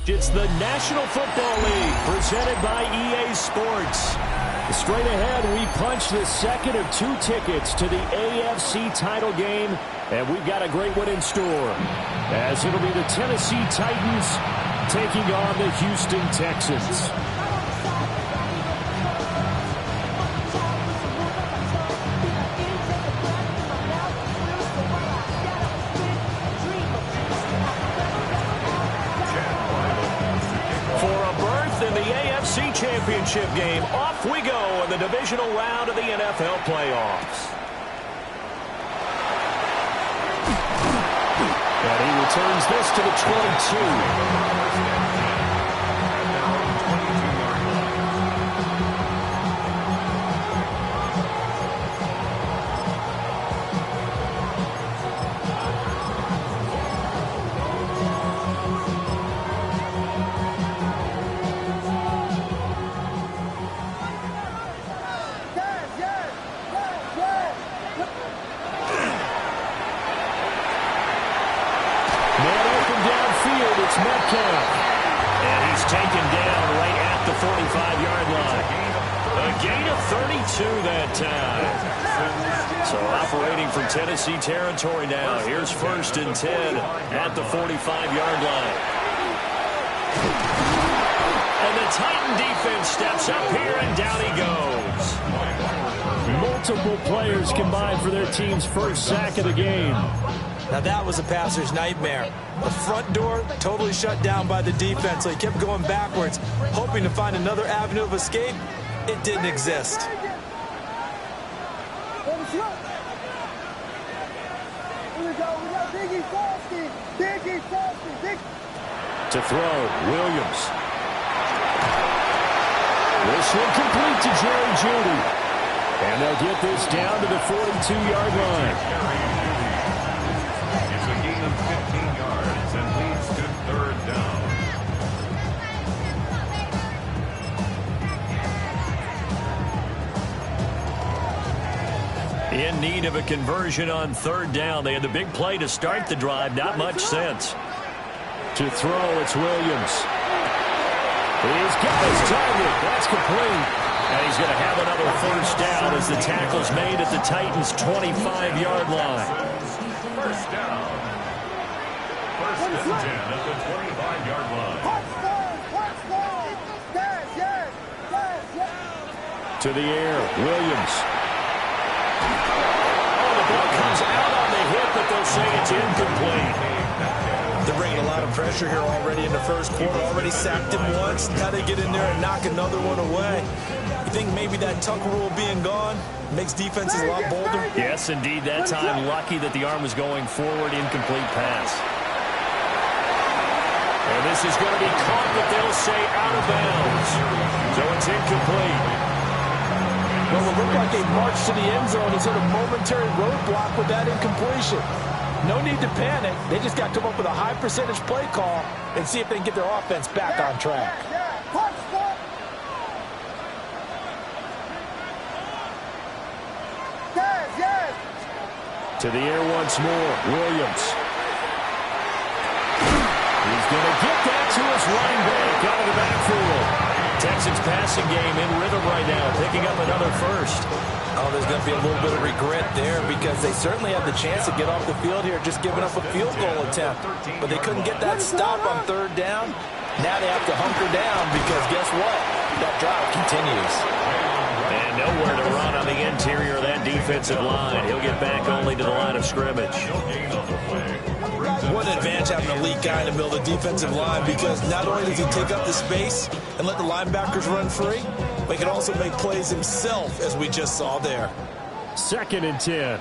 It's the National Football League presented by EA Sports. Straight ahead, we punch the second of 2 tickets to the AFC title game, and we've got a great one in store, as it'll be the Tennessee Titans taking on the Houston Texans. Championship game. Off we go in the divisional round of the NFL playoffs. And he returns this to the 22. And he's taken down right at the 45-yard line. A gain of 32 that time. So operating from Tennessee territory now. Here's 1st and 10 at the 45-yard line. And the Titan defense steps up here, and down he goes. Multiple players combined for their team's first sack of the game. Now that was a passer's nightmare. The front door totally shut down by the defense, so he kept going backwards, hoping to find another avenue of escape. It didn't exist. To throw, Williams. This one complete to Jerry Jeudy. And they'll get this down to the 42-yard line. It's a gain of 15 yards and leads to 3rd down. In need of a conversion on 3rd down. They had the big play to start the drive. Not much sense. To throw, it's Williams. He's got his target. That's complete. And he's going to have another 1st down as the tackle's made at the Titans' 25-yard line. 1st down. 1st and 10 at the 25-yard line. To the air, Williams. Oh, the ball comes out on the hit, but they'll say it's incomplete. They're bringing a lot of pressure here already in the 1st quarter. Already sacked him once. Now they get in there and knock another one away. You think maybe that tuck rule being gone makes defenses a lot bolder? Yes, indeed. That time, lucky that the arm was going forward. Incomplete pass. And this is going to be caught, but they'll say out of bounds. So it's incomplete. Well, it looked like they marched to the end zone. He's hit a momentary roadblock with that incompletion. No need to panic. They just got to come up with a high percentage play call and see if they can get their offense back on track. To the air once more, Williams. He's going to get that to his running back out of the backfield. Texans passing game in rhythm right now, picking up another 1st. Oh, there's going to be a little bit of regret there because they certainly had the chance to get off the field here, just giving up a field goal attempt. But they couldn't get that stop on 3rd down. Now they have to hunker down because guess what? That drive continues. And nowhere to run on the interior of that defensive line. He'll get back only to the line of scrimmage. What an advantage having an elite guy in the middle of the defensive line because not only does he take up the space and let the linebackers run free, but he can also make plays himself, as we just saw there. 2nd and 10.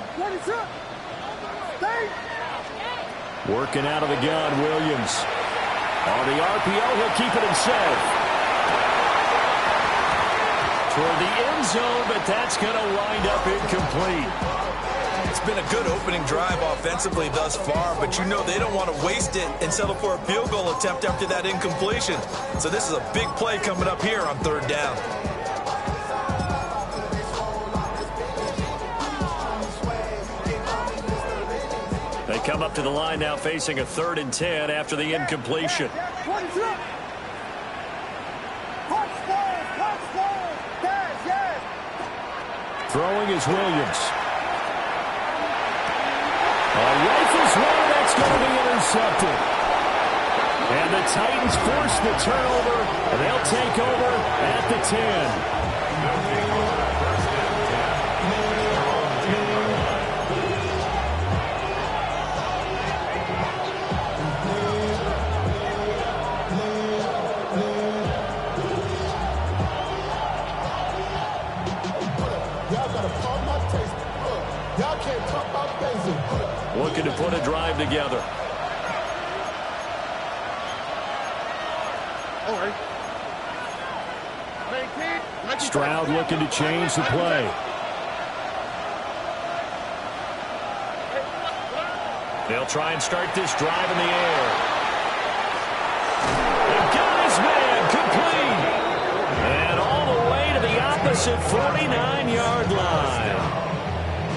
Working out of the gun, Williams. On the RPO, he'll keep it himself. Toward the end zone, but that's going to wind up incomplete. It's been a good opening drive offensively thus far, but you know they don't want to waste it and settle for a field goal attempt after that incompletion. So this is a big play coming up here on third down. They come up to the line now facing a 3rd and 10 after the incompletion. Throwing is Williams. Rifles one, that's going to be intercepted. And the Titans force the turnover. They'll take over at the 10. Looking to put a drive together. Stroud looking to change the play. They'll try and start this drive in the air. They got his man complete. And all the way to the opposite 49-yard line.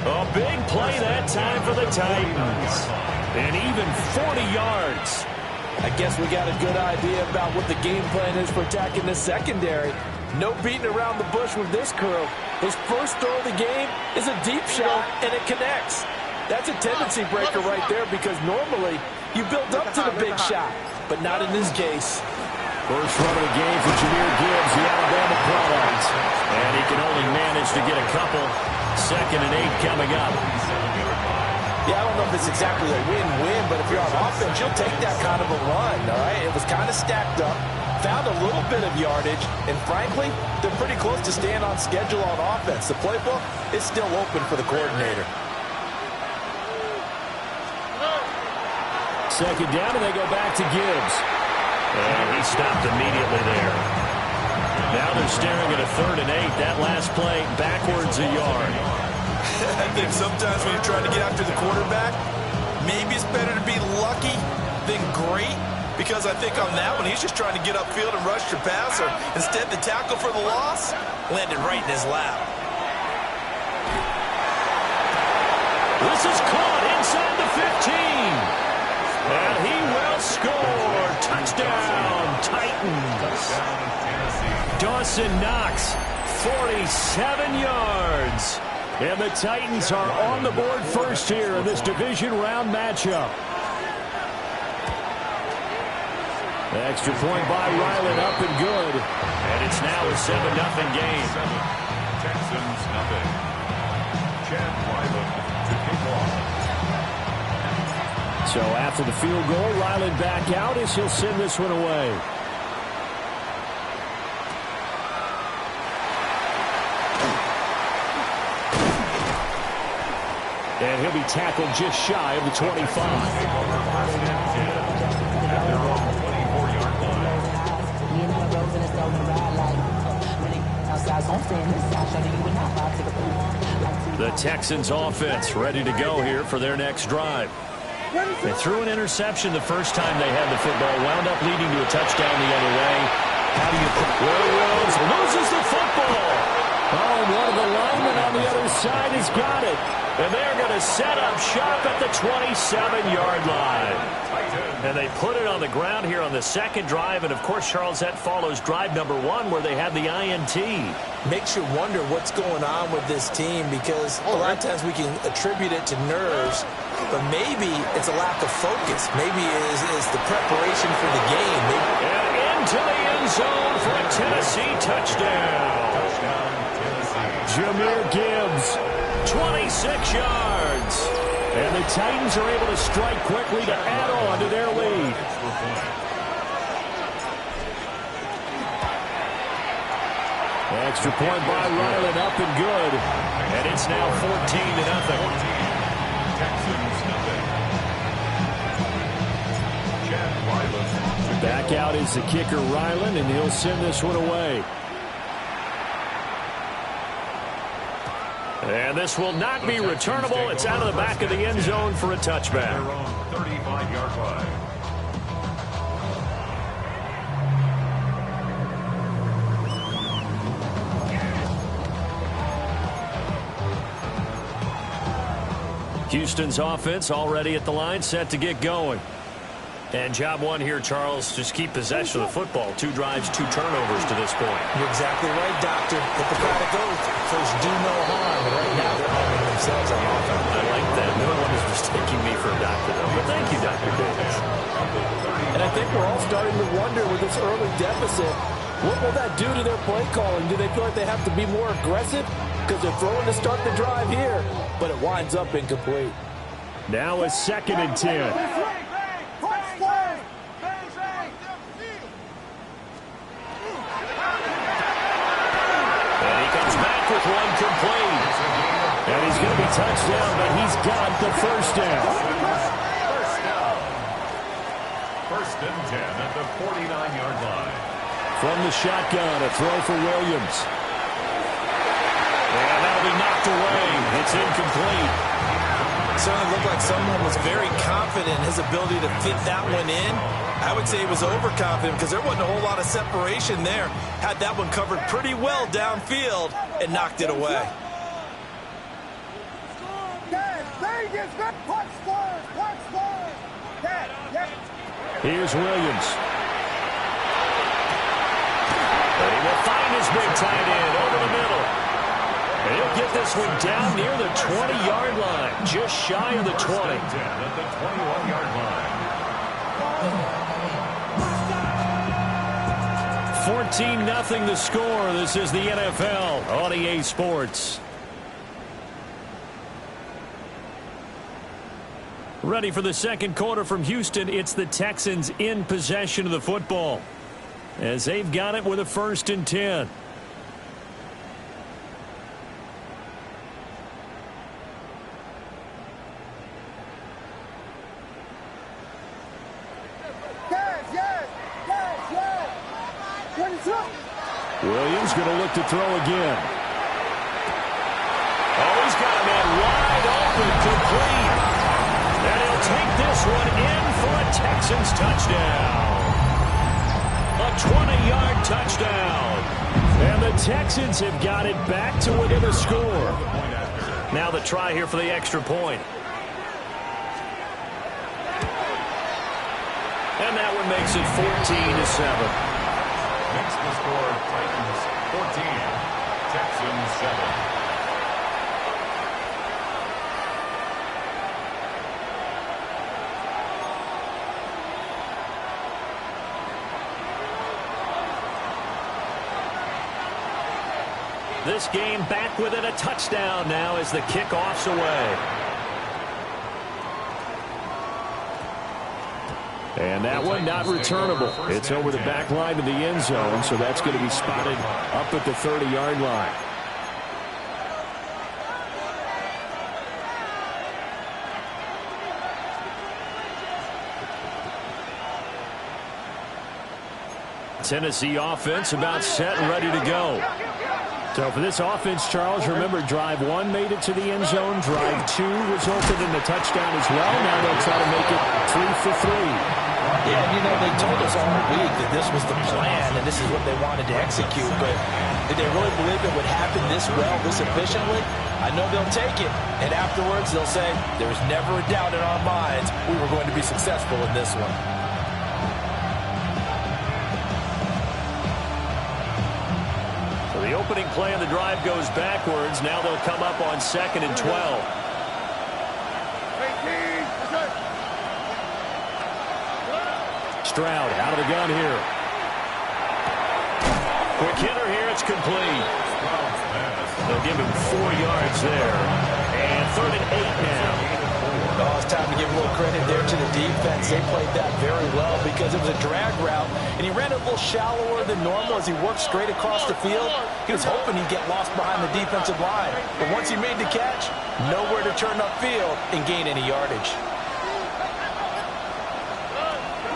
A big play that time for the Titans. And even 40 yards. I guess we got a good idea about what the game plan is for attacking the secondary. No beating around the bush with this crew. His first throw of the game is a deep shot, and it connects. That's a tendency breaker right there because normally you build up to the big shot, but not in this case. First run of the game for Jahmyr Gibbs, the Alabama product. And he can only manage to get a couple. 2nd and 8 coming up. Yeah, I don't know if it's exactly a win-win, but if you're on offense, you'll take that kind of a run, all right? It was kind of stacked up, found a little bit of yardage, and frankly, they're pretty close to staying on schedule on offense. The playbook is still open for the coordinator. 2nd down, and they go back to Gibbs. And he stopped immediately there. Now they're staring at a 3rd and 8. That last play, backwards a yard. I think sometimes when you're trying to get after the quarterback, maybe it's better to be lucky than great. Because I think on that one, he's just trying to get upfield and rush your passer. Instead, the tackle for the loss landed right in his lap. This is caught inside the 15. And he will score. Touchdown, Titans. Dawson Knox, 47 yards. And the Titans are on the board first here in this division round matchup. Extra point by Ryland, up and good. And it's now a 7-0 game. Texans nothing. Chad Ryland to kick off. So after the field goal, Ryland back out as he'll send this one away. And he'll be tackled just shy of the 25. The Texans offense ready to go here for their next drive. They threw an interception the first time they had the football, wound up leading to a touchdown the other way. How do you think? Williams loses the football. Oh, and one of the linemen on the other side has got it. And they're going to set up shop at the 27-yard line. And they put it on the ground here on the 2nd drive. And, of course, Charles, that follows drive number 1 where they had the INT. Makes you wonder what's going on with this team because a lot of times we can attribute it to nerves, but maybe it's a lack of focus. Maybe it's the preparation for the game. And into the end zone for a Tennessee touchdown. Jahmyr Gibbs, 26 yards. And the Titans are able to strike quickly to add on to their lead. Extra point by Ryland, up and good. And it's now 14-0. Texans nothing. Back out is the kicker, Ryland, and he'll send this one away. And this will not be returnable. It's out of the back of the end zone for a touchback. 35-yard line. Houston's offense already at the line, set to get going. And job one here, Charles, just keep possession of the football. 2 drives, 2 turnovers to this point. You're exactly right, Doctor. Hippocratic oath. First, do no harm. And right now, they're harming themselves on offense. I like that. No one is mistaking me for a doctor, though. But thank you, Dr. Davis. And I think we're all starting to wonder with this early deficit, what will that do to their play calling? Do they feel like they have to be more aggressive? Because they're throwing to start the drive here, but it winds up incomplete. Now a 2nd and 10. With one complete. And he's going to be touched down, but he's got the first down. First and 10 at the 49-yard line. From the shotgun, a throw for Williams. And that'll be knocked away. It's incomplete. It certainly looked like someone was very confident in his ability to fit that one in. I would say he was overconfident because there wasn't a whole lot of separation there. Had that one covered pretty well downfield and knocked it away. Here's Williams. And he will find his big tight end over the middle. And he'll get this one down near the 20-yard line, just shy of the 20. At the 21-yard line. 14-0 the score. This is the NFL on EA Sports. Ready for the second quarter from Houston. It's the Texans in possession of the football, as they've got it with a 1st and 10. Williams going to look to throw again. Oh, he's got a man wide open, complete. And he'll take this one in for a Texans touchdown. A 20-yard touchdown. And the Texans have got it back to within a score. Now the try here for the extra point. And that one makes it 14-7. Next to score, Titans 14, Texans 7. This game back within a touchdown now as the kickoff's away. And that one not returnable. It's over the back line of the end zone, so that's going to be spotted up at the 30-yard line. Tennessee offense about set and ready to go. So for this offense, Charles, remember, drive 1 made it to the end zone. Drive 2 resulted in a touchdown as well. Now they'll try to make it 3 for 3. Yeah, you know, they told us all week that this was the plan and this is what they wanted to execute, but did they really believe it would happen this well, this efficiently? I know they'll take it, and afterwards they'll say, there was never a doubt in our minds we were going to be successful in this one. So the opening play of the drive goes backwards. Now they'll come up on 2nd and 12. Stroud out of the gun here. Quick hitter here. It's complete. They'll give him 4 yards there. And 3rd and 8 now. Oh, it's time to give a little credit there to the defense. They played that very well because it was a drag route, and he ran a little shallower than normal as he worked straight across the field. He was hoping he'd get lost behind the defensive line. But once he made the catch, nowhere to turn upfield and gain any yardage.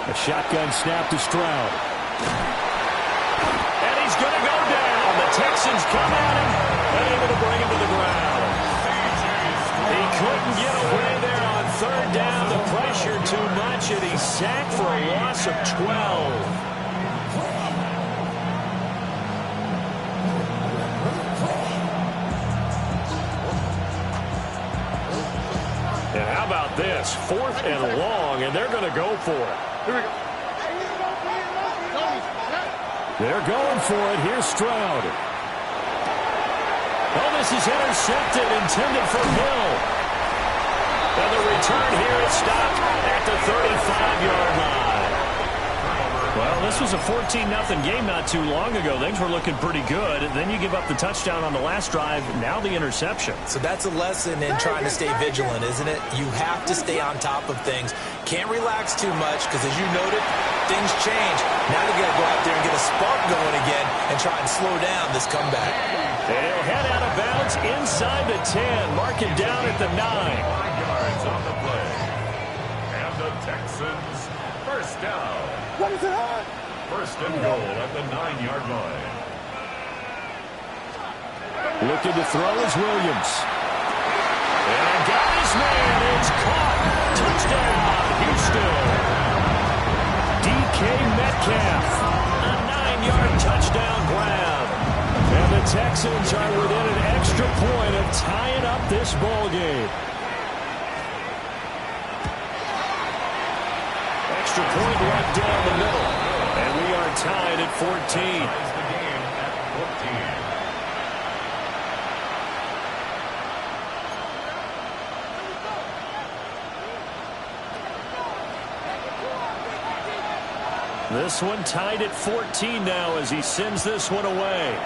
A shotgun snap to Stroud. And he's going to go down. The Texans come at him and able to bring him to the ground. He couldn't get away there on third down. The pressure too much, and he's sacked for a loss of 12. And how about this? 4th and long, and they're going to go for it. Here we go. They're going for it. Here's Stroud. Oh, this is intercepted, intended for Hill. And the return here is stopped at the 35-yard line. Well, this was a 14-0 game not too long ago. Things were looking pretty good. And then you give up the touchdown on the last drive. Now the interception. So that's a lesson in trying to stay vigilant, isn't it? You have to stay on top of things. Can't relax too much because, as you noted, things change. Now they got to go out there and get a spark going again and try and slow down this comeback. And he'll head out of bounds inside the 10. Mark it down at the 9. 5 yards on the play. And the Texans first down. What is it on? First and goal at the 9-yard line. Looking to throw is Williams. And got his man. It's caught. Touchdown, Houston. DK Metcalf. A 9-yard touchdown grab. And the Texans are within an extra point of tying up this ball game. Extra point right down the middle. And we are tied at 14. Ties the game at 14. This one tied at 14 now as he sends this one away.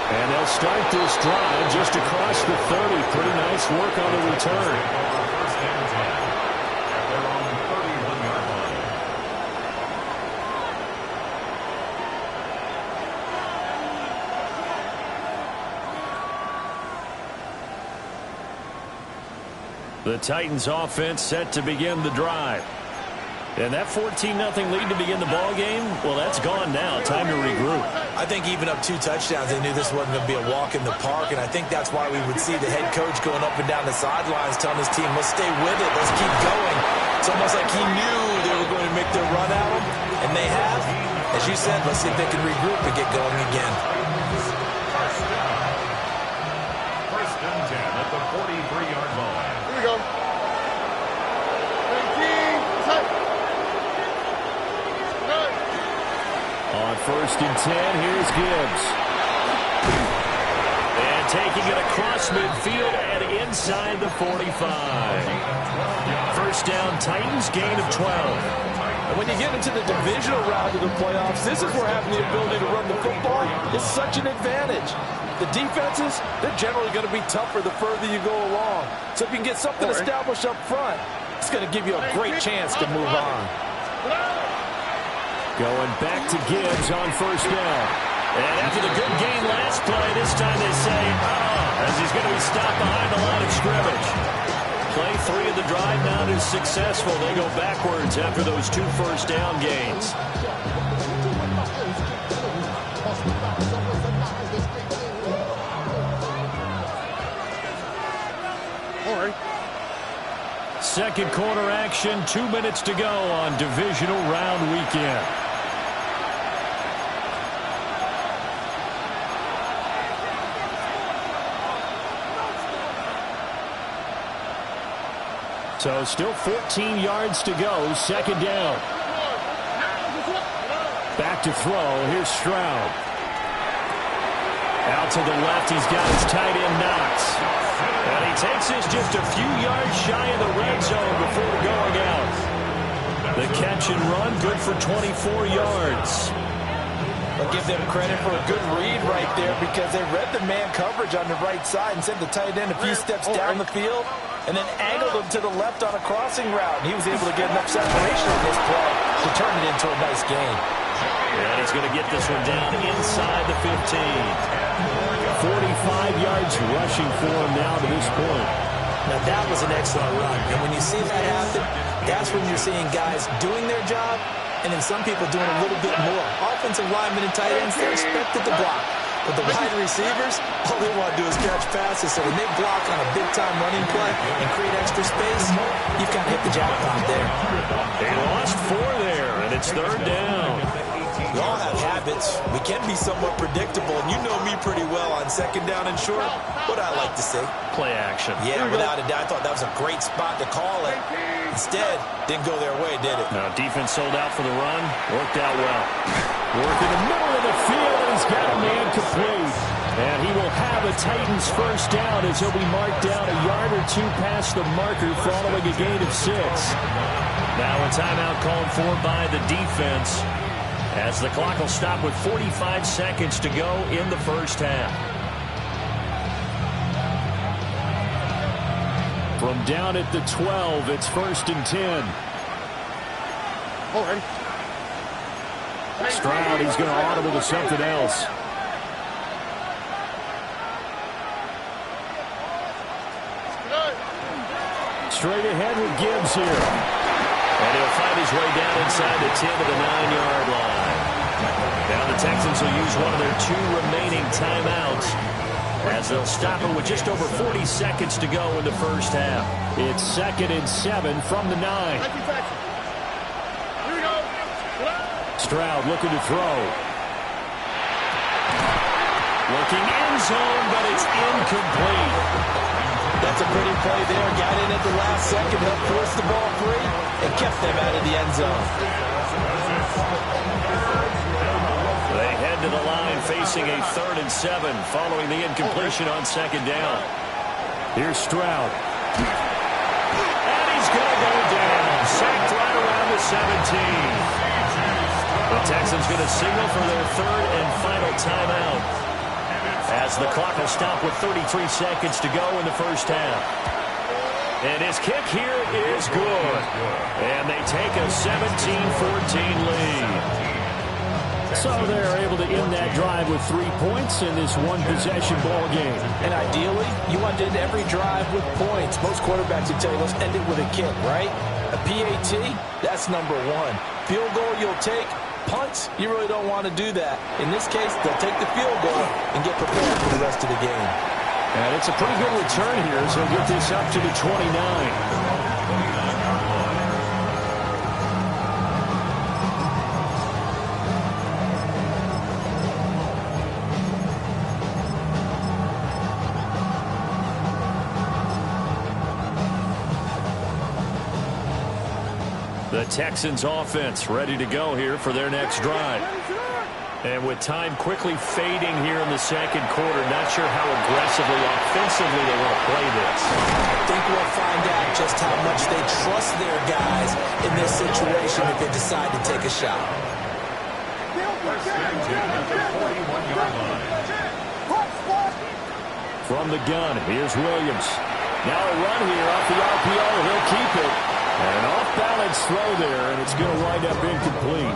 And they'll start this drive just across the 30. Pretty nice work on the return. First and 10 at their own 31-yard line. The Titans offense set to begin the drive. And that 14-0 lead to begin the ball game, well, that's gone now. Time to regroup. I think even up 2 touchdowns, they knew this wasn't going to be a walk in the park, and I think that's why we would see the head coach going up and down the sidelines telling his team, let's stay with it, let's keep going. It's almost like he knew they were going to make their run at him, and they have. As you said, let's see if they can regroup and get going again. First and 10 at the 43-yard line. Here we go. 19, On first and 10, here's Gibbs. And taking it across midfield and inside the 45. First down, Titans, gain of 12. And when you get into the divisional round of the playoffs, this is where having the ability to run the football is such an advantage. The defenses, they're generally going to be tougher the further you go along. So if you can get something established up front, it's going to give you a great chance to move on. Going back to Gibbs on first down. And after the good gain last play, this time they say, as he's going to be stopped behind the line of scrimmage. Play 3 of the drive now is successful. They go backwards after those 2 first down gains. Second quarter action, 2 minutes to go on divisional round weekend. So still 14 yards to go, second down. Back to throw, here's Stroud. Out to the left, he's got his tight end Knox. And he takes this just a few yards shy of the red zone before going out. The catch and run, good for 24 yards. I'll give them credit for a good read right there because they read the man coverage on the right side and sent the tight end a few steps down the field and then angled him to the left on a crossing route. And he was able to get enough separation on this play to turn it into a nice gain. And he's going to get this one down inside the 15. 45 yards rushing for him now to this point. Now, that was an excellent run. And when you see that happen, that's when you're seeing guys doing their job and then some people doing a little bit more. Offensive linemen and tight ends, they're expected to block. But the wide receivers, all they want to do is catch passes. So when they block on a big-time running play and create extra space, you've got to hit the jackpot there. They lost 4 there, and it's 3rd down. We all have habits. We can be somewhat predictable, and you know me pretty well on 2nd down and short. What I like to say. Play action. Yeah, without a doubt. I thought that was a great spot to call it. Instead, didn't go their way, did it? Now, defense sold out for the run. Worked out well. Work in the middle of the field, and he's got a man complete. And he will have a Titans first down as he'll be marked down a yard or 2 past the marker following a gain of 6. Now a timeout called for by the defense as the clock will stop with 45 seconds to go in the first half. From down at the 12, it's 1st and 10. Hold on. Stroud, he's going to audible to something else. Straight ahead with Gibbs here. And he'll find his way down inside the 10 to the 9-yard line. Now the Texans will use one of their 2 remaining timeouts as they'll stop it with just over 40 seconds to go in the first half. It's 2nd and 7 from the 9. Stroud looking to throw. Looking end zone, but it's incomplete. That's a pretty play there. Got in at the last second, helped force the ball free, and kept them out of the end zone. They head to the line facing a 3rd and 7 following the incompletion on 2nd down. Here's Stroud. And he's going to go down. Sacked right around the 17. The Texans going to signal for their 3rd and final timeout as the clock will stop with 33 seconds to go in the first half. And his kick here is good. And they take a 17-14 lead. So they're able to end that drive with 3 points in this one-possession ball game. And ideally, you want to end every drive with points. Most quarterbacks would tell you, let's end it with a kick, right? A PAT, that's number 1. Field goal you'll take. Punts, you really don't want to do that. In this case, they'll take the field goal and get prepared for the rest of the game. And it's a pretty good return here as they'll get this up to the 29. The Texans offense ready to go here for their next drive. And with time quickly fading here in the 2nd quarter, not sure how aggressively, offensively they want to play this. I think we'll find out just how much they trust their guys in this situation if they decide to take a shot. From the gun, here's Williams. Now a run here off the RPO. He'll keep it. And an off-balance throw there, and it's going to wind up incomplete.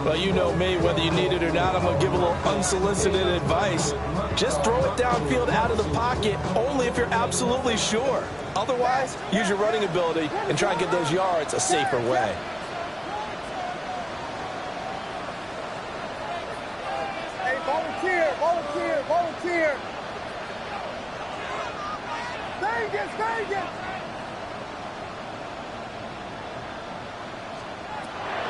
Well, you know me, whether you need it or not, I'm going to give a little unsolicited advice. Just throw it downfield out of the pocket, only if you're absolutely sure. Otherwise, use your running ability and try and get those yards a safer way. Hey, volunteer, volunteer, volunteer. Vegas, Vegas.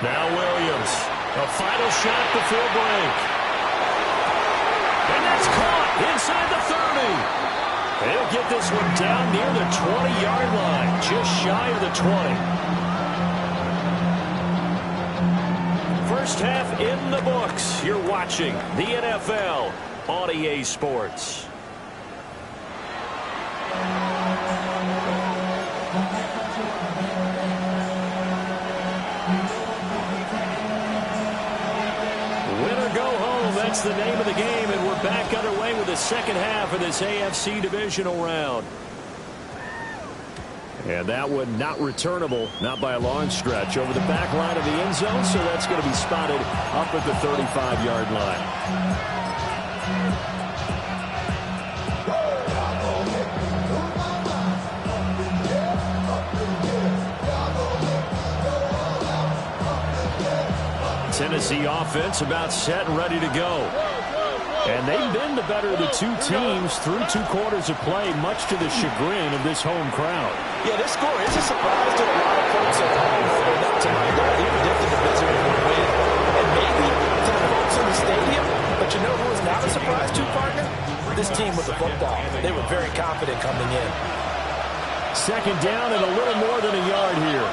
Now Williams, a final shot before break. And that's caught inside the 30. He'll get this one down near the 20-yard line, just shy of the 20. First half in the books. You're watching the NFL on EA Sports. That's the name of the game, and we're back underway with the second half of this AFC divisional round. And that one not returnable, not by a long stretch, over the back line of the end zone, so that's going to be spotted up at the 35-yard line. Tennessee offense about set and ready to go. And they've been the better of the two teams through 2 quarters of play, much to the chagrin of this home crowd. Yeah, this score is a surprise to a lot of folks at home. Not to my dad, he predicted the visitors would win. And maybe to the folks in the stadium. But you know who was not a surprise to, partner? This team with the football. They were very confident coming in. Second down and a little more than a yard here.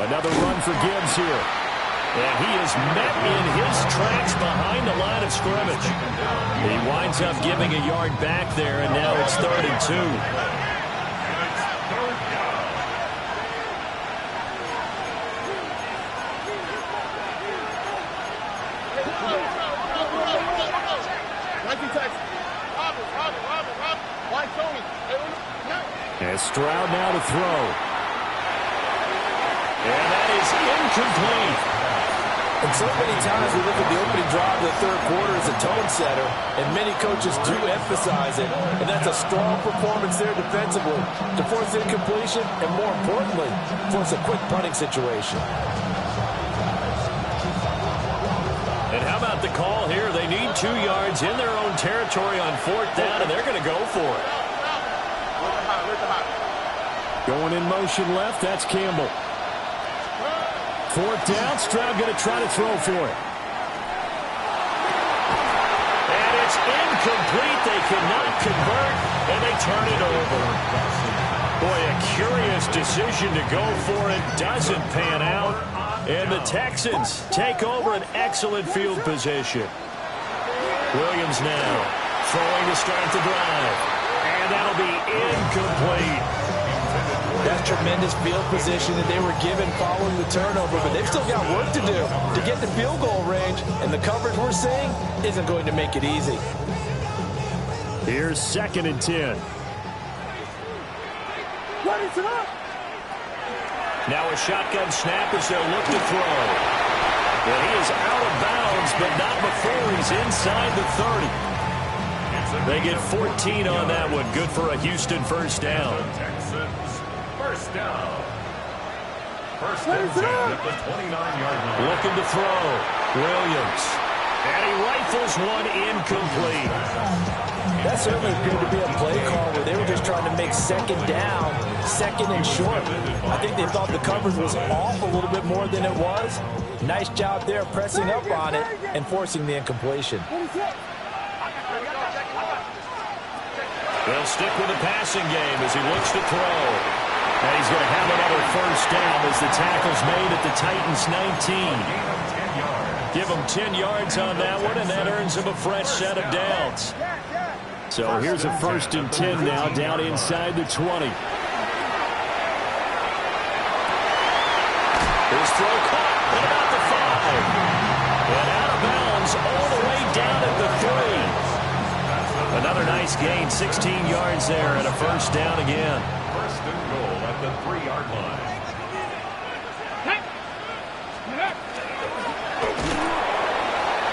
Another run for Gibbs here. And he is met in his tracks behind the line of scrimmage. He winds up giving a yard back there, and now it's 3rd and 2. And Stroud now to throw. And that is incomplete. And so many times we look at the opening drive of the 3rd quarter as a tone setter, and many coaches do emphasize it. And that's a strong performance there defensively to force incompletion and, more importantly, force a quick punting situation. And how about the call here? They need 2 yards in their own territory on 4th down, and they're going to go for it. Going in motion left, that's Campbell. 4th down, Stroud going to try to throw for it. And it's incomplete. They cannot convert, and they turn it over. Boy, a curious decision to go for it. Doesn't pan out. And the Texans take over an excellent field position. Williams now throwing to start the drive. And that'll be incomplete. That's tremendous field position that they were given following the turnover, but they've still got work to do to get the field goal range, and the coverage we're seeing isn't going to make it easy. Here's 2nd and 10. Now a shotgun snap as they'll look to throw. And he is out of bounds, but not before he's inside the 30. They get 14 on that one. Good for a Houston first down. First down. First and 10 at the 29-yard line. Looking to throw. Williams. And he rifles one incomplete. That certainly appeared to be a play call where they were just trying to make 2nd down, 2nd and short. I think they thought the coverage was off a little bit more than it was. Nice job there pressing up on it and forcing the incompletion. They'll stick with the passing game as he looks to throw. And he's going to have another first down as the tackle's made at the Titans' 19. Give him 10 yards on that one, and that earns him a fresh set of downs. So here's a 1st and 10 now, down inside the 20. His throw caught at about the 5. And out of bounds all the way down at the 3. Another nice gain, 16 yards there, and a first down again. First and goal at the 3-yard line.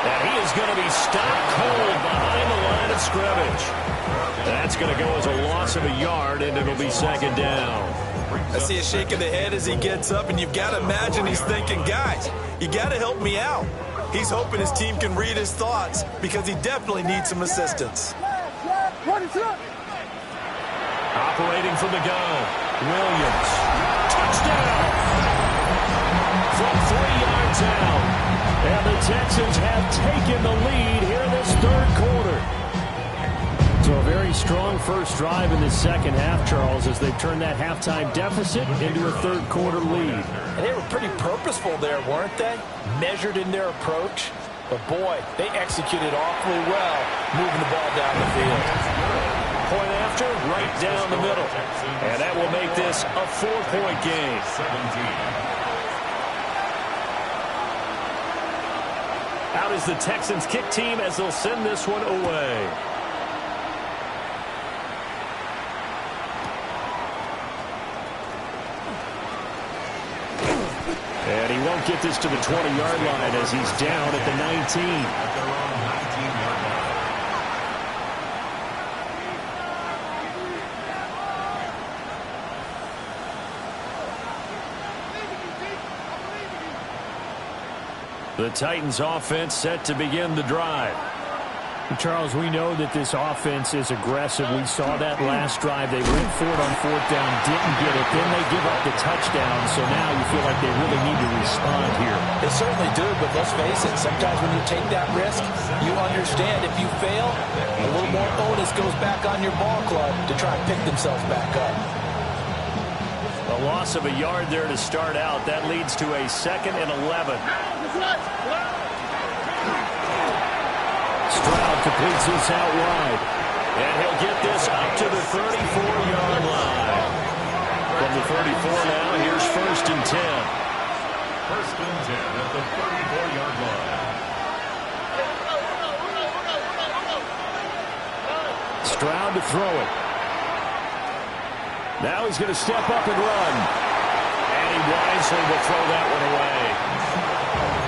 And he is going to be stopped cold behind the line of scrimmage. That's going to go as a loss of a yard, and it'll be 2nd down. I see a shake of the head as he gets up, and you've got to imagine he's thinking, guys, you got to help me out. He's hoping his team can read his thoughts because he definitely needs some assistance. Operating from the gun, Williams. Touchdown! From 3 yards out. And the Texans have taken the lead here in this 3rd quarter. So a very strong first drive in the 2nd half, Charles, as they've turned that halftime deficit into a 3rd quarter lead. And they were pretty purposeful there, weren't they? Measured in their approach. But boy, they executed awfully well, moving the ball down the field. Point after, right down the middle. And that will make this a 4-point game. 17. Out is the Texans kick team as they'll send this one away. And he won't get this to the 20-yard line as he's down at the 19. At their own 19-yard line. The Titans offense set to begin the drive. Charles, we know that this offense is aggressive. We saw that last drive. They went for it on fourth down, didn't get it. Then they give up the touchdown. So now you feel like they really need to respond here. They certainly do, but let's face it. Sometimes when you take that risk, you understand if you fail, a little more onus goes back on your ball club to try and pick themselves back up. A loss of a yard there to start out. That leads to a 2nd and 11. Stroud completes this out wide. And he'll get this up to the 34-yard line. From the 34 now, here's 1st and 10. 1st and 10 at the 34-yard line. Stroud to throw it. Now he's going to step up and run. And he wisely will throw that one away.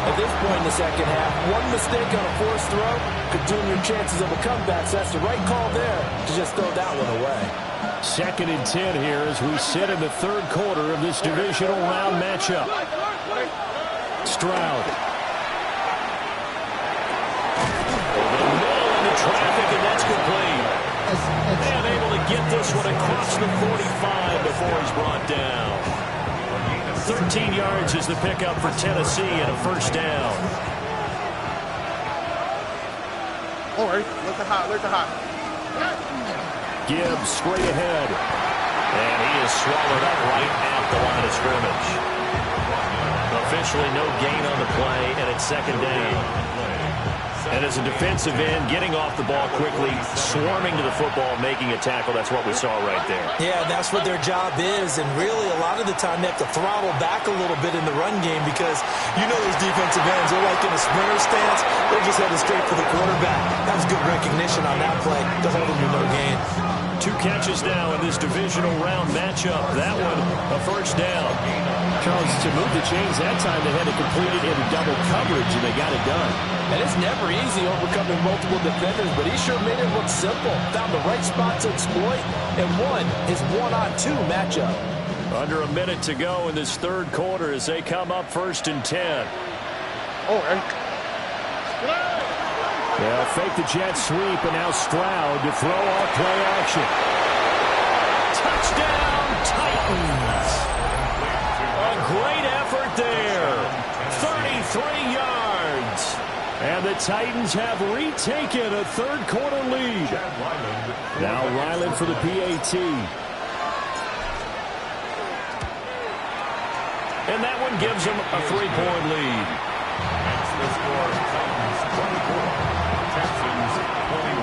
At this point in the second half, one mistake on a forced throw could doom your chances of a comeback. So that's the right call there to just throw that one away. 2nd and 10 here as we sit in the 3rd quarter of this divisional round matchup. Stroud. Over the middle into traffic, and that's complete. And able to get this one across the 45 before he's brought down. 13 yards is the pickup for Tennessee and a 1st down. All right, let the hot. Gibbs straight ahead. And he is swallowed up right at the line of scrimmage. Officially no gain on the play, and it's 2nd down. And as a defensive end, getting off the ball quickly, swarming to the football, making a tackle, that's what we saw right there. Yeah, that's what their job is, and really a lot of the time they have to throttle back a little bit in the run game because you know those defensive ends, they're like in a sprinter stance, they're just headed straight for the quarterback. That was good recognition on that play to hold them to no gain. 2 catches now in this divisional round matchup. That one, a 1st down. Charles, to move the chains that time, they had to complete it into double coverage, and they got it done. And it's never easy overcoming multiple defenders, but he sure made it look simple. Found the right spot to exploit and won his 1-on-2 matchup. Under a minute to go in this 3rd quarter as they come up 1st and 10. All right. They'll fake the jet sweep, and now Stroud to throw off play action. Touchdown, Titans. A great effort there. 33 yards. And the Titans have retaken a 3rd quarter lead. Now Ryland for the PAT. And that one gives them a 3-point lead. That's the score. Titans 24. Texans 21.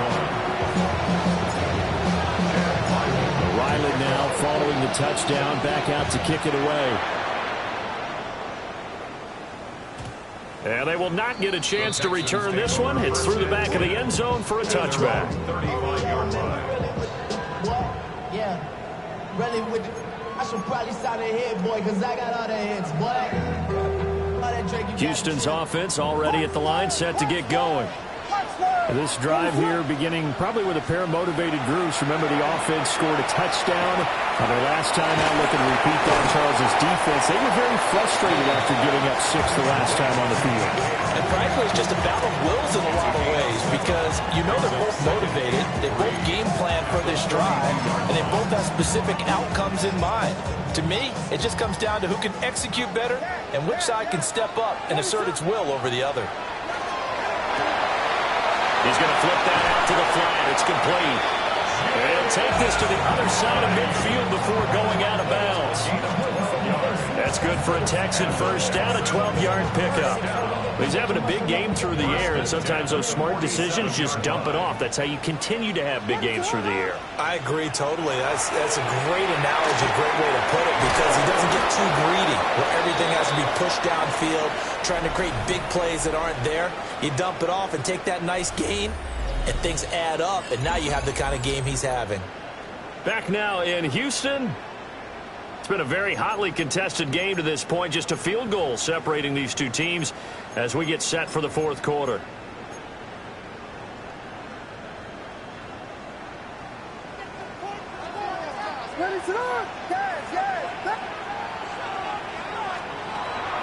Ryland now following the touchdown, back out to kick it away. And they will not get a chance to return this one. It's through the back of the end zone for a touchback. 35-yard line. Yeah, really, I should probably start a head, boy, because I got all the heads, boy. Houston's offense already at the line, set to get going. This drive here beginning probably with a pair of motivated groups. Remember, the offense scored a touchdown on their last time out. Looking to repeat that. Charles's defense, they were very frustrated after giving up 6 the last time on the field. And frankly, it's just a battle of wills in a lot of ways because you know they're both motivated. They both game plan for this drive, and they both have specific outcomes in mind. To me, it just comes down to who can execute better and which side can step up and assert its will over the other. He's going to flip that out to the flat. It's complete. And take this to the other side of midfield before going out of bounds. That's good for a Texan 1st down, a 12-yard pickup. He's having a big game through the air, and sometimes those smart decisions just dump it off. That's how you continue to have big games through the air. I agree totally. That's a great analogy, great way to put it, because he doesn't get too greedy where everything has to be pushed downfield, trying to create big plays that aren't there. You dump it off and take that nice gain, and things add up, and now you have the kind of game he's having. Back now in Houston. been a very hotly contested game to this point. Just a field goal separating these two teams as we get set for the fourth quarter.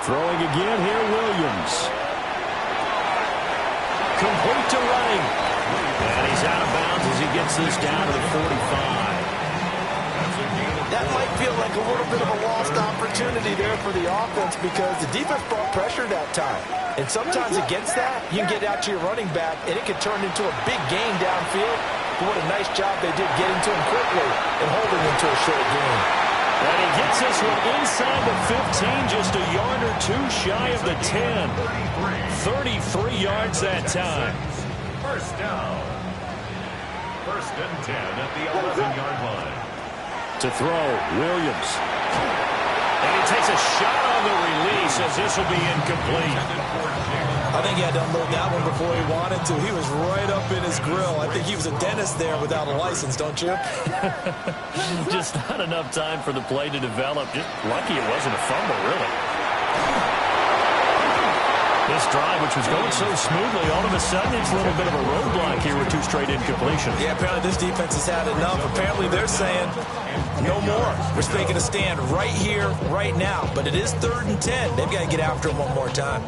Throwing again here, Williams. Complete to Running. And he's out of bounds as he gets this down to the 45. That might feel like a little bit of a lost opportunity there for the offense because the defense brought pressure that time. And sometimes against that, you can get out to your running back, and it can turn into a big gain downfield. But what a nice job they did getting to him quickly and holding him to a short gain. And he gets this one inside the 15, just a yard or two shy of the 10. 33 yards that time. First down. First and 10 at the 11-yard line. To throw, Williams. And he takes a shot on the release as this will be incomplete. I think he had to unload that one before he wanted to. He was right up in his grill. I think he was a dentist there without a license, don't you? Just not enough time for the play to develop. Just lucky it wasn't a fumble, really. This drive, which was going so smoothly, all of a sudden it's a little bit of a roadblock here with two straight incompletions. Yeah, apparently this defense has had enough. Apparently they're saying no more. We're taking a stand right here, right now. But it is 3rd and 10. They've got to get after him one more time.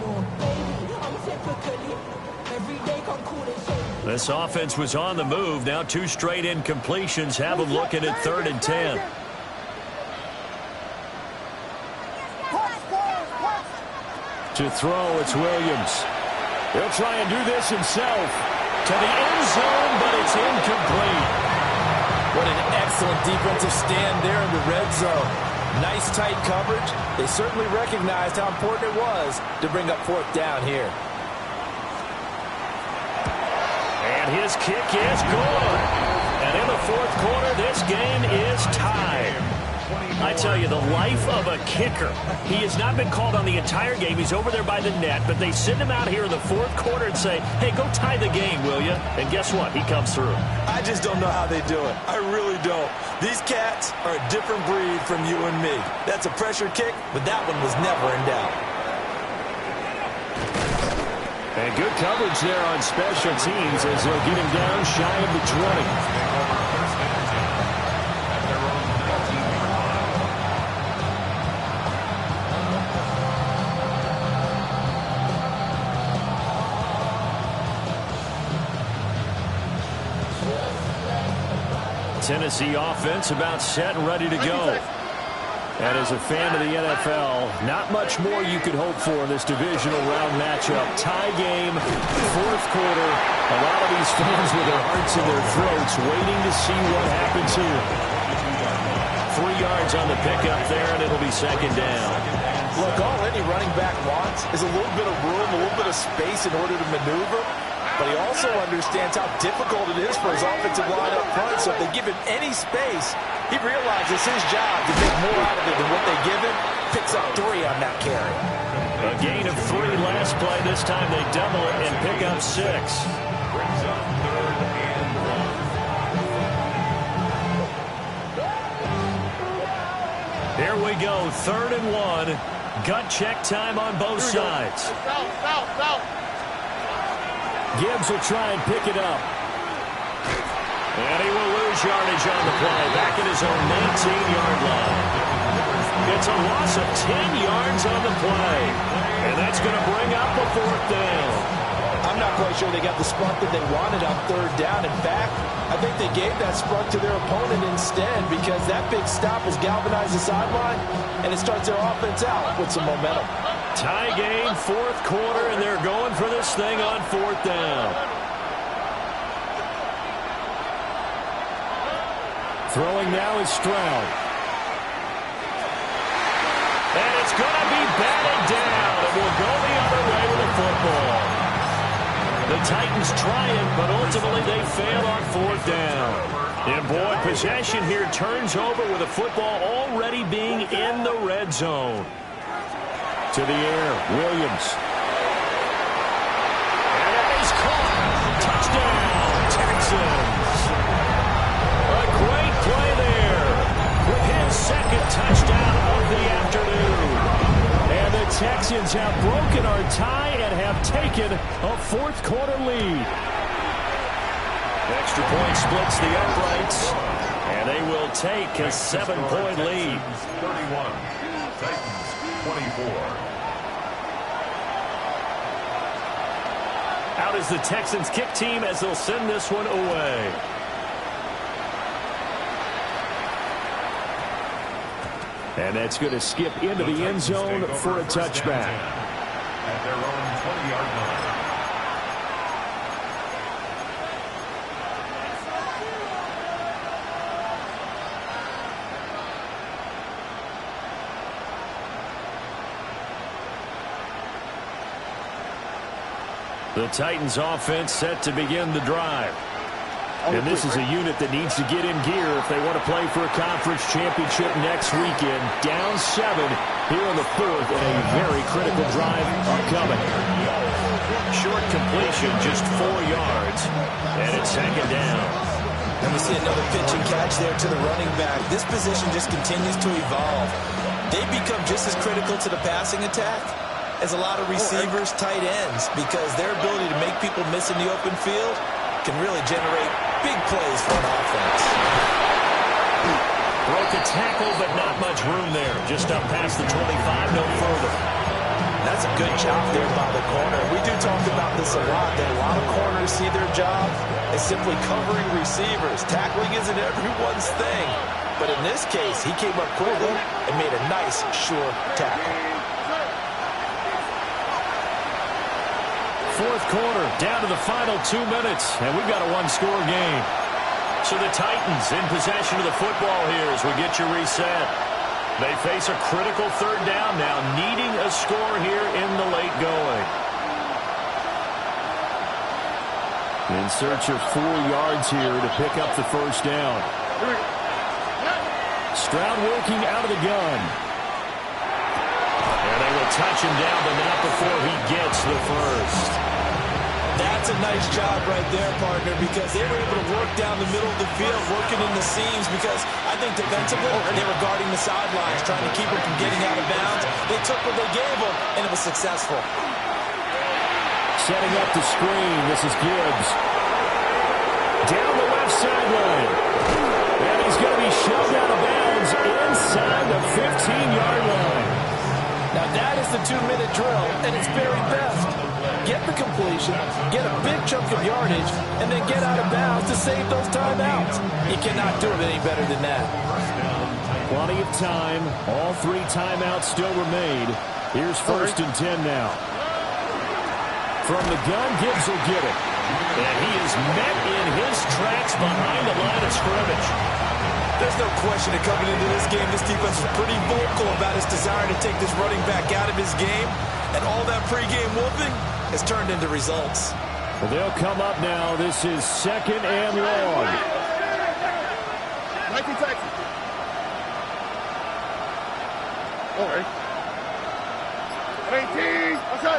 This offense was on the move. Now two straight incompletions have them looking at 3rd and 10. To throw, it's Williams. He'll try and do this himself. To the end zone, but it's incomplete. What an excellent defensive stand there in the red zone. Nice tight coverage. They certainly recognized how important it was to bring up 4th down here. And his kick is good. And in the 4th quarter, this game is tied. I tell you, the life of a kicker. He has not been called on the entire game. He's over there by the net, but they send him out here in the 4th quarter and say, hey, go tie the game, will you? And guess what? He comes through. I just don't know how they do it. I really don't. These cats are a different breed from you and me. That's a pressure kick, but that one was never in doubt. And good coverage there on special teams as they'll get him down shy of the 20. Tennessee offense about set and ready to go. And as a fan of the NFL, not much more you could hope for in this divisional round matchup. Tie game, 4th quarter. A lot of these fans with their hearts in their throats waiting to see what happens here. 3 yards on the pickup there, and it'll be 2nd down. Look, all any running back wants is a little bit of room, a little bit of space in order to maneuver. But he also understands how difficult it is for his offensive line up front. So if they give him any space, he realizes it's his job to make more out of it than what they give him. Picks up 3 on that carry. A gain of 3 last play. This time they double it and pick up 6. Brings up 3rd and 1. Here we go, 3rd and 1. Gut check time on both sides. Gibbs will try and pick it up. And he will lose yardage on the play. Back at his own 19-yard line. It's a loss of 10 yards on the play. And that's going to bring up a 4th down. I'm not quite sure they got the spot that they wanted on 3rd down. In fact, I think they gave that spot to their opponent instead because that big stop has galvanized the sideline, and it starts their offense out with some momentum. Tie game, 4th quarter, and they're going for this thing on 4th down. Throwing now is Stroud. And it's going to be batted down, and we'll go the other way with the football. The Titans trying, but ultimately they fail on 4th down. And boy, possession here turns over with the football already being in the red zone. To the air, Williams. And it is caught. Touchdown, Texans. A great play there with his 2nd touchdown Texans have broken our tie and have taken a fourth quarter lead. Extra point splits the uprights, and they will take a 7-point lead. 31, Titans 24. Out is the Texans kick team as they'll send this one away. And that's going to skip into the end zone for a touchback. At their own 20-yard line. The Titans offense set to begin the drive. And this is a unit that needs to get in gear if they want to play for a conference championship next weekend. Down 7 here in the fourth, and a very critical drive upcoming. Short completion, just 4 yards, and it's second down. And we see another pitch and catch there to the running back. This position just continues to evolve. They become just as critical to the passing attack as a lot of receivers, tight ends, because their ability to make people miss in the open field can really generate big plays for an offense. Broke a tackle, but not much room there. Just up past the 25, no further. That's a good job there by the corner. We do talk about this a lot, that a lot of corners see their job as simply covering receivers. Tackling isn't everyone's thing. But in this case, he came up quickly and made a nice, sure tackle. Fourth quarter, down to the final 2 minutes, and we've got a one-score game. So the Titans in possession of the football here as we get you reset. They face a critical third down now, needing a score here in the late going. In search of 4 yards here to pick up the first down. Stroud working out of the gun. And they will touch him down, but not before he gets the first. That's a nice job right there, partner, because they were able to work down the middle of the field, working in the seams, because I think defensively they were guarding the sidelines, trying to keep them from getting out of bounds. They took what they gave them, and it was successful. Setting up the screen, this is Gibbs. Down the left sideline. And he's going to be shoved out of bounds inside the 15-yard line. Now that is the 2-minute drill, and it's very best. Get the completion, get a big chunk of yardage, and then get out of bounds to save those timeouts. You cannot do it any better than that. Plenty of time. All 3 timeouts still remain. Here's 1st and 10 now. From the gun, Gibbs will get it. And he is met in his tracks behind the line of scrimmage. There's no question that coming into this game, this defense was pretty vocal about its desire to take this running back out of his game. And all that pregame whooping has turned into results. Well, they'll come up now. This is 2nd and long. 19 Texans. All right. 18. Okay.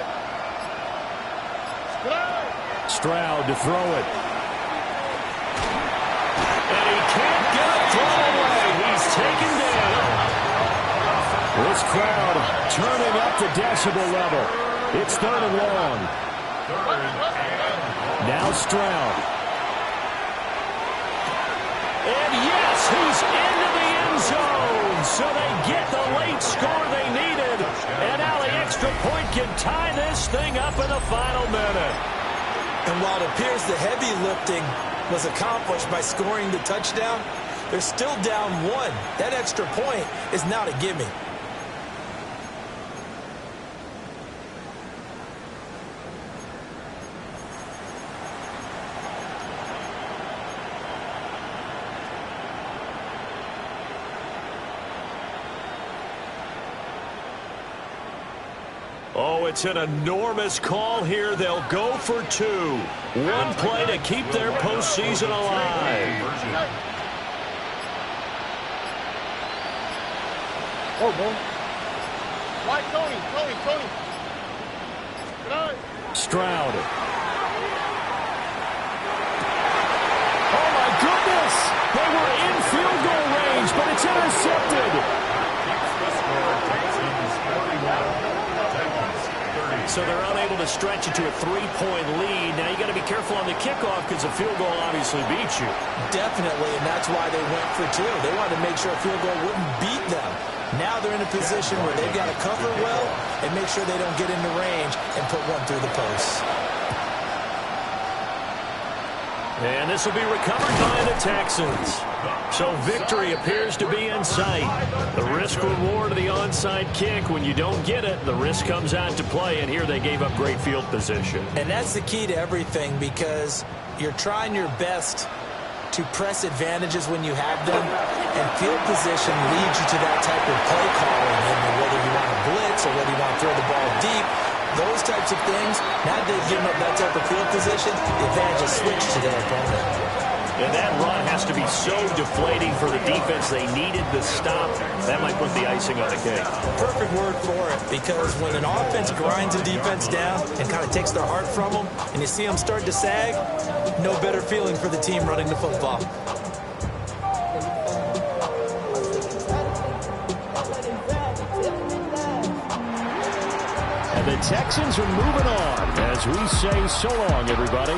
Stroud to throw it. And he can't get it thrown away. He's taken down. This crowd turning up the decibel level. It's 3rd and long. Now Stroud. And yes, he's into the end zone. So they get the late score they needed. And now the extra point can tie this thing up in the final minute. And while it appears the heavy lifting was accomplished by scoring the touchdown, they're still down 1. That extra point is not a gimme. Oh, it's an enormous call here. They'll go for 2. One play to keep their postseason alive. Oh, boy. White, Tony. Stroud. Oh, my goodness. They were in field goal range, but it's intercepted. so they're unable to stretch it to a 3-point lead. Now you got to be careful on the kickoff because a field goal obviously beats you. Definitely, and that's why they went for 2. They wanted to make sure a field goal wouldn't beat them. Now they're in a position where they've got to cover well and make sure they don't get into range and put one through the post. And this will be recovered by the Texans. So victory appears to be in sight. The risk-reward of the onside kick, when you don't get it, the risk comes out to play, and here they gave up great field position. And that's the key to everything, because you're trying your best to press advantages when you have them, and field position leads you to that type of play calling, and whether you want to blitz or whether you want to throw the ball deep, those types of things. Now that they've given up that type of field position, the advantage is switched to their opponent. And that run has to be so deflating for the defense. They needed the stop. That might put the icing on the cake. Perfect word for it, because when an offense grinds a defense down and kind of takes their heart from them, and you see them start to sag, no better feeling for the team running the football. And the Texans are moving on as we say so long, everybody.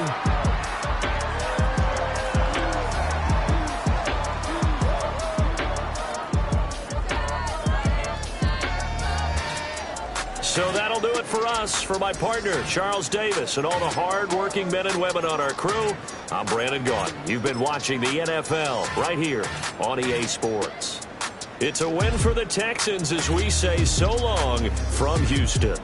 So that'll do it for us. For my partner, Charles Davis, and all the hard-working men and women on our crew, I'm Brandon Gaudin. You've been watching the NFL right here on EA Sports. It's a win for the Texans as we say so long from Houston.